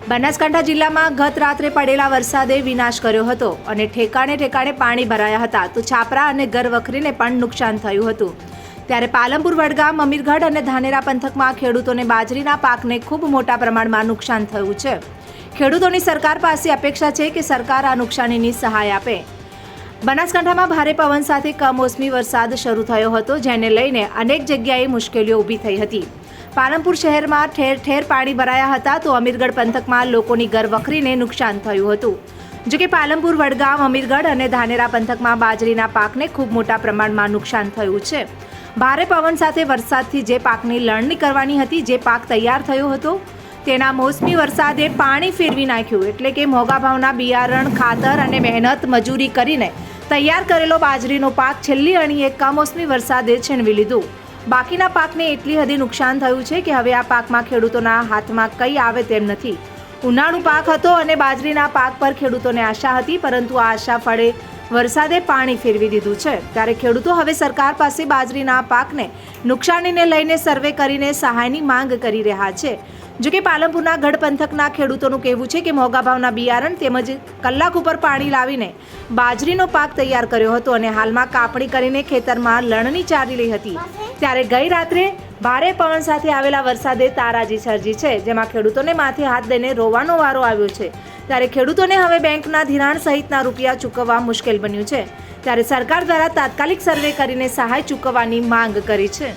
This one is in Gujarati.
બનાસકાંઠા જિલ્લામાં ગત રાત્રે પડેલા વરસાદે વિનાશ કર્યો હતો અને ઠેકાણે ઠેકાણે પાણી ભરાયા હતા તો છાપરા અને ઘર વખરીને પણ નુકસાન થયું હતું। ત્યારે પાલનપુર, વડગામ, અમીરગઢ અને ધાનેરા પંથકમાં ખેડૂતોને બાજરીના પાકને ખૂબ મોટા પ્રમાણમાં નુકસાન થયું છે। ખેડૂતોની સરકાર પાસે અપેક્ષા છે કે સરકાર આ નુકસાનીની સહાય આપે। બનાસકાંઠામાં ભારે પવન સાથે કમોસમી વરસાદ શરૂ થયો હતો, જેને લઈને અનેક જગ્યાએ મુશ્કેલીઓ ઊભી થઈ હતી। પાલનપુર શહેરમાં ઠેર ઠેર પાણી ભરાયા હતા તો અમીરગઢ પંથકમાં લોકોની ઘર વખરીને નુકસાન થયું હતું। જો કે પાલનપુર, વડગામ, અમીરગઢ અને ધાનેરા પંથકમાં બાજરીના પાકને ખૂબ મોટા પ્રમાણમાં નુકસાન થયું છે। ભારે પવન સાથે વરસાદથી જે પાકની લણણી કરવાની હતી, જે પાક તૈયાર થયો હતો, તેના મોસમી વરસાદે પાણી ફેરવી નાખ્યું। એટલે કે મોંઘા ભાવના બિયારણ, ખાતર અને મહેનત મજૂરી કરીને તૈયાર કરેલો બાજરીનો પાક છેલ્લી અણીએ કમોસમી વરસાદે છીનવી લીધું। બાકીના પાકને એટલી હદે નુકસાન થયું છે કે હવે આ પાકમાં ખેડૂતોના હાથમાં કંઈ આવે તેમ નથી। ઉનાળુ પાક હતો અને બાજરીના પાક પર ખેડૂતોને આશા હતી, પરંતુ આ આશા ફળે વરસાદે પાણી ફેરવી દીધું છે। ત્યારે ખેડૂતો હવે સરકાર પાસે બાજરીના પાકને નુકસાનીને લઈને સર્વે કરીને સહાયની માંગ કરી રહ્યા છે। જો કે પાલનપુરના ગઢ પંથકના ખેડૂતોનું કહેવું છે કે મોંઘા ભાવના બિયારણ તેમજ કલાક ઉપર પાણી લાવીને બાજરીનો પાક તૈયાર કર્યો હતો અને હાલમાં કાપણી કરીને ખેતરમાં લણણી ચાલી રહી હતી। ત્યારે ગઈ રાત્રે ભારે પવન સાથે આવેલા વરસાદે તારાજી સર્જી છે, જેમાં ખેડૂતોને માથે હાથ દઈને રોવાનો વારો આવ્યો છે। ત્યારે ખેડૂતોને હવે બેંકના ધિરાણ સહિતના રૂપિયા ચૂકવવા મુશ્કેલ બન્યું છે। ત્યારે સરકાર દ્વારા તાત્કાલિક સર્વે કરીને સહાય ચૂકવવાની માંગ કરી છે।